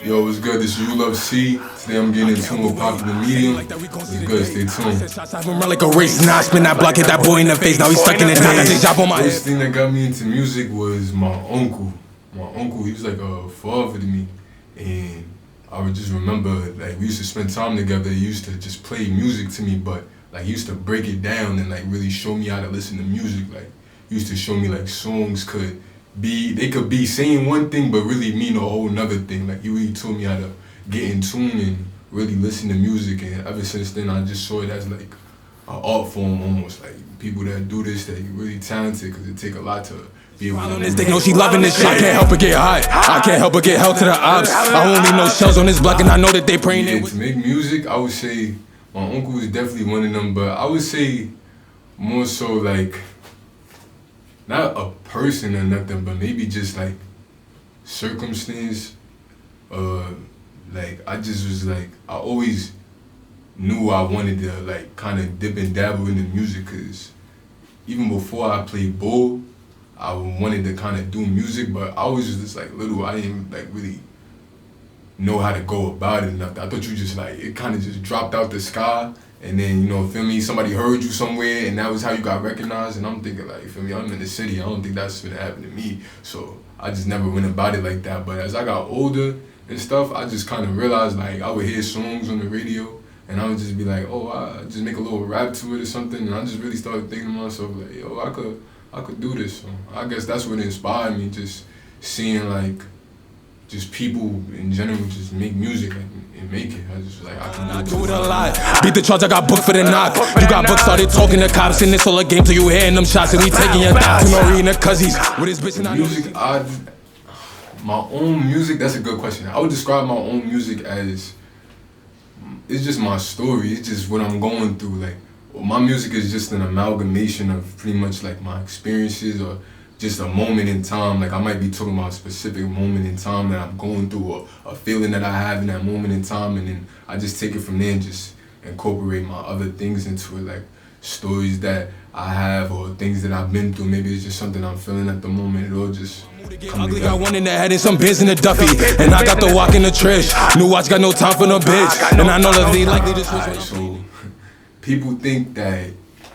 Yo, what's good? This is Youluvcee. Today I'm getting into a popular medium. It's good, stay tuned. Run like a race, now I spin that block, hit that boy in the face, now he's stuck in the The first thing that got me into music was my uncle. My uncle, he was like a father to me. And I would just remember, like, we used to spend time together. He used to just play music to me, but like, he used to break it down and like really show me how to listen to music. Like, he used to show me like songs could be saying one thing but really mean a whole nother thing. Like, he really taught me how to get in tune and really listen to music, and ever since then I just saw it as like an art form almost. Like, people that do this, that really talented, because it take a lot to be able to. They know she loving this shit. I can't help but get hot. I can't help but get held to the ops. I won't leave no shells on this block, and I know that they praying it. To make music, I would say my uncle is definitely one of them, but I would say more so like, not a person or nothing, but maybe just like circumstance. Like, I just was like, I always knew I wanted to like kind of dip and dabble into music, because even before I played ball, I wanted to kind of do music, but I was just like little. I didn't like really know how to go about it enough. I thought you just like, it kind of just dropped out the sky, and then, you know, feel me, somebody heard you somewhere and that was how you got recognized. And I'm thinking like, feel me, I'm in the city, I don't think that's gonna happen to me. So I just never went about it like that. But as I got older and stuff, I just kind of realized, like, I would hear songs on the radio and I would just be like, oh, I just make a little rap to it or something, and I just really started thinking to myself like, yo, I could do this. So I guess that's what inspired me, just seeing like just people in general just make music and make it. I just like, I can do it a lot. Beat the charge, I got booked for the knock. You got booked, started talking to cops, and this all a game till you hearing them shots and we taking your thoughts. You know, reading the cuzzies with his bitch and music. My own music, that's a good question. I would describe my own music as, it's just my story. It's just what I'm going through. Like, my music is just an amalgamation of pretty much like my experiences, or just a moment in time. Like, I might be talking about a specific moment in time that I'm going through, or a feeling that I have in that moment in time, and then I just take it from there and just incorporate my other things into it, like stories that I have or things that I've been through. Maybe it's just something I'm feeling at the moment. It all just ugly, got one in the head and some biz in the Duffy, and I got the walk in the trash. New watch, got no time for no bitch, and I know that they likely to switch. Right, so people think that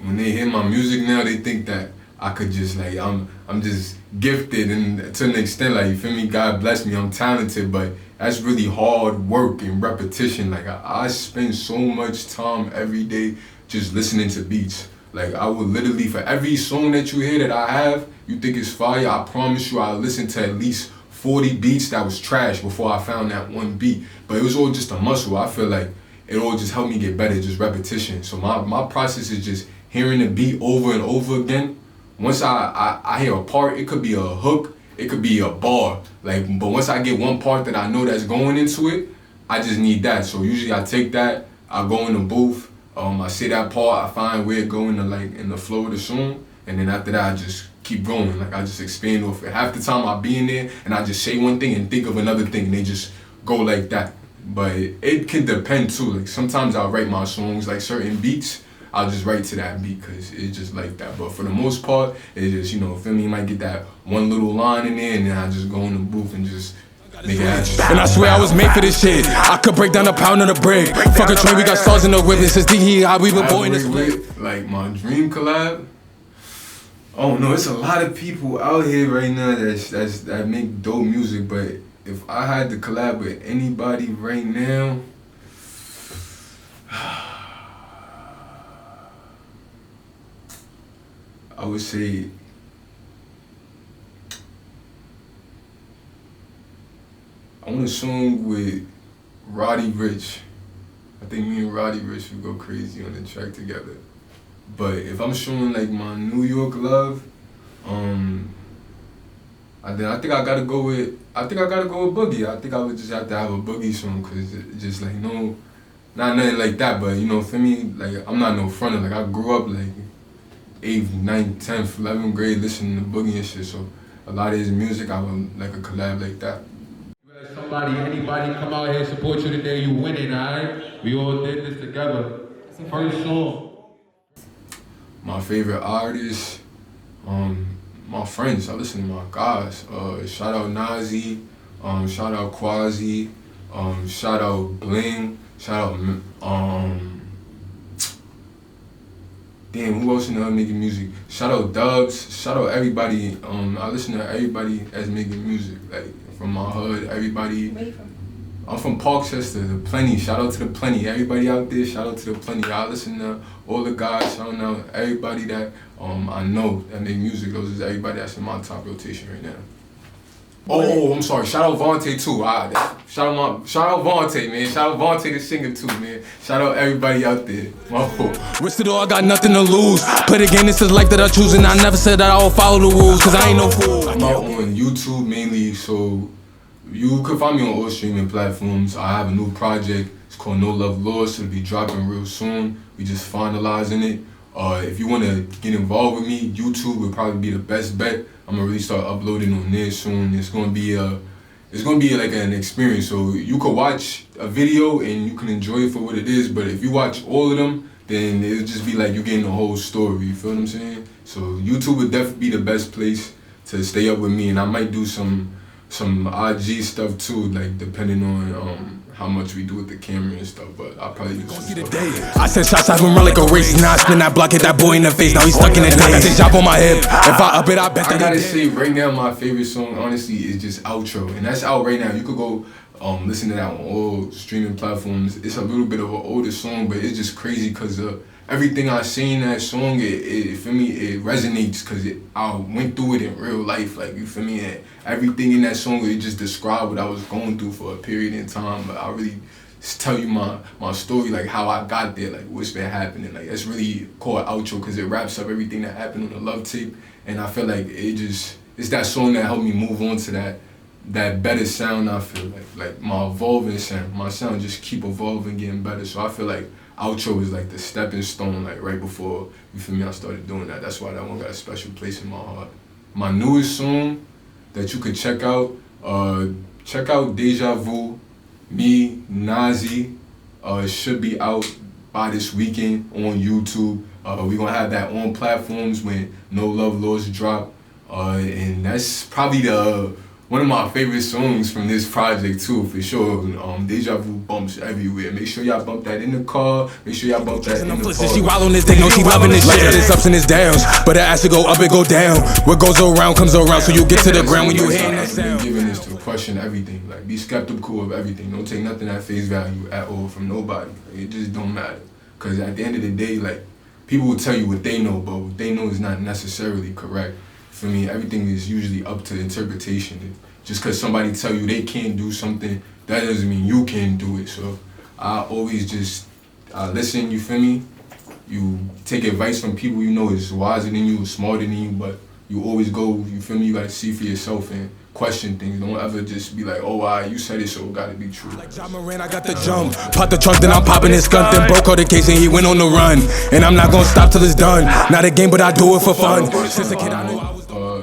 when they hear my music now, they think that I could just like, I'm just gifted, and to an extent, like, you feel me, God bless me, I'm talented, but that's really hard work and repetition. Like, I spend so much time every day just listening to beats. Like, I would literally, for every song that you hear that I have, you think it's fire, I promise you I listened to at least 40 beats that was trash before I found that one beat. But it was all just a muscle. I feel like it all just helped me get better, just repetition. So my process is just hearing the beat over and over again. Once I hear a part, it could be a hook, it could be a bar. Like, but once I get one part that I know that's going into it, I just need that. So usually I take that, I go in the booth, I say that part, I find where it go in the, like, in the flow of the song, and then after that I just keep going. Like, I just expand off it. Half the time I'll be in there and I just say one thing and think of another thing, and they just go like that. But it can depend too. Like, sometimes I'll write my songs, like certain beats, I'll just write to that beat because it's just like that. But for the most part, it's just, you know, feel me, you might get that one little line in there, and then I just go in the booth and just make it happen. And I swear I was made for this shit. I could break down a pound of the brick. Fuck a train, we got stars in the whip. This is how we been born in this with, like, my dream collab. Oh no, it's a lot of people out here right now that make dope music, but if I had to collab with anybody right now, I would say I want a song with Roddy Ricch. I think me and Roddy Ricch would go crazy on the track together. But if I'm showing like my New York love, I think I gotta go with Boogie. I think I would just have to have a Boogie song, cause it's just like, no, not nothing like that, but, you know, for me, like, I'm not no fronter. Like, I grew up like 8th, 9th, 10th, 11th grade listening to Boogie and shit, so a lot of his music, I would like a collab like that. Somebody, anybody come out here and support you today, you winning, alright? We all did this together. First song. My favorite artists, my friends. I listen to my guys. Shout out Nazi, shout out Quasi, Shout out Bling. Shout out damn, who else in the making music? Shout out Dubs. Shout out everybody. I listen to everybody that's making music. Like from my hood, everybody. Where you from? I'm from Parkchester, the Plenty. Shout out to the Plenty. Everybody out there, shout out to the Plenty. I listen to all the guys, shouting out everybody that I know that make music. Those is everybody that's in my top rotation right now. Oh, I'm sorry. Shout out Vontae too. Shout out Vontae, man. Shout out Vontae the singer too, man. Shout out everybody out there. My fault. Risk it all, I got nothing to lose. Play the game, this is life that I choose, and I never said that I will follow the rules, cause I ain't no fool. I'm out on YouTube mainly, so you can find me on all streaming platforms. I have a new project. It's called No Love Lost. It'll be dropping real soon. We just finalizing it. If you want to get involved with me, YouTube would probably be the best bet. I'm gonna really start uploading on there soon. It's gonna be like an experience. So you could watch a video and you can enjoy it for what it is. But if you watch all of them, then it'll just be like you getting the whole story. You feel what I'm saying? So YouTube would definitely be the best place to stay up with me, and I might do some IG stuff too, like depending on how much we do with the camera and stuff, but I'll probably do some stuff. I said shots, I can run like a race. Now I spin that block, hit that boy in the face. Now he's stuck in the day. Got this job on my hip. If I up it, I bet that I gotta say, right now, my favorite song, honestly, is just Outro. And that's out right now. You could go listen to that on all streaming platforms. It's a little bit of an older song, but it's just crazy because everything I see in that song, it for me, it resonates because I went through it in real life. Like, you feel me? And everything in that song, it just described what I was going through for a period in time. But I really just tell you my story, like how I got there, like what's been happening. Like, it's really called Outro because it wraps up everything that happened on the Love tape. And I feel like it's that song that helped me move on to that better sound. I feel like my evolving sound, my sound just keep evolving, getting better. So I feel like Outro is like the stepping stone, like right before, you feel me, I started doing that. That's why that one got a special place in my heart. My newest song that you could check out Deja Vu, me, Nazi. It should be out by this weekend on YouTube. We're gonna have that on platforms when No Love Lost drop. And that's probably one of my favorite songs from this project too, for sure. Deja Vu bumps everywhere. Make sure y'all bump that in the car. Make sure y'all bump that in the car. She wild on this dick, no, she loving this shit. It's ups and it's downs, but it has to go up, it go down. What goes around comes around, so you get to the ground when you hear that sound. Giving this to question everything. Like, be skeptical of everything. Don't take nothing at face value at all from nobody. Like, it just don't matter. Cause at the end of the day, like, people will tell you what they know, but what they know is not necessarily correct. For me, everything is usually up to interpretation. Just because somebody tell you they can't do something, that doesn't mean you can do it. So I always just listen, you feel me? You take advice from people you know is wiser than you, smarter than you, but you always go, you feel me? You gotta see for yourself and question things. Don't ever just be like, oh, you said it, so it gotta be true. Like John Moran, I got the jump. Pop the trunk, then I'm popping his gun. Then broke out the case and he went on the run. And I'm not gonna stop till it's done. Not a game, but I do it for fun. Since a kid, I knew I was.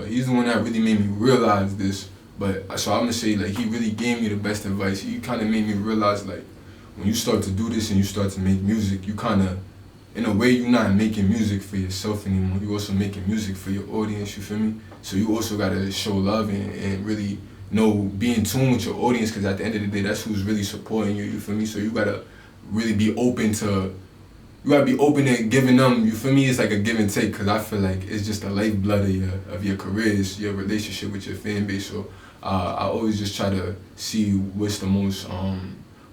He's the one that really made me realize this. But so I'm gonna say, like, he really gave me the best advice. He kind of made me realize, like, when you start to do this and you start to make music, you kind of, in a way, you're not making music for yourself anymore. You're also making music for your audience, you feel me? So you also gotta show love and really be in tune with your audience, because at the end of the day, that's who's really supporting you, you feel me? So you gotta really be open to, giving them, you feel me? It's like a give and take, because I feel like it's just the lifeblood of your career, is your relationship with your fan base. So I always just try to see what's the most,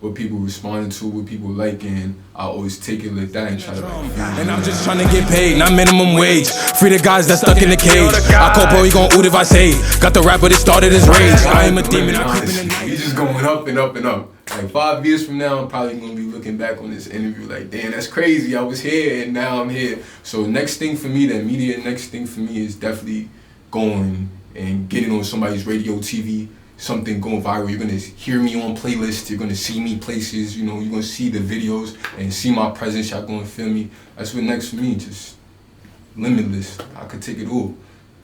what people responding to, what people like, and I always take it like that and try to and I'm just trying to get paid, not minimum wage. Free the guys that's stuck in the cage. I call bro, he gon' oot if I say. Got the rapper that started his rage. I am a demon, I creep in the night. He's just going up and up and up. Like 5 years from now, I'm probably gonna be looking back on this interview like, damn, that's crazy. I was here and now I'm here. So next thing for me, next thing for me is definitely going and getting on somebody's radio, TV, something going viral. You're gonna hear me on playlists, you're gonna see me places, you're gonna see the videos and see my presence, y'all gonna feel me. That's what next for me, just limitless. I could take it all.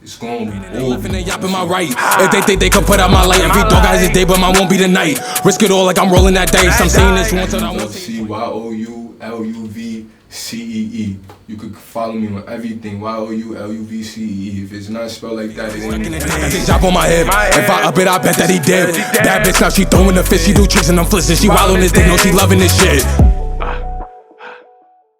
It's gonna be all. Left in the yap in my right. If they think they could put out my light, every dog has his day, but mine won't be the night. Risk it all like I'm rolling that dice. I'm saying this once and I won't see Youluvcee. CEE. You could follow me on everything. Youluvcee. If it's not spelled like that, it ain't. Drop on my head. If I up it, I bet that he did. Bad bitch, now she throwing the fish. She do tricks and I'm flissing. She wildin' this dick, no, she loving this shit.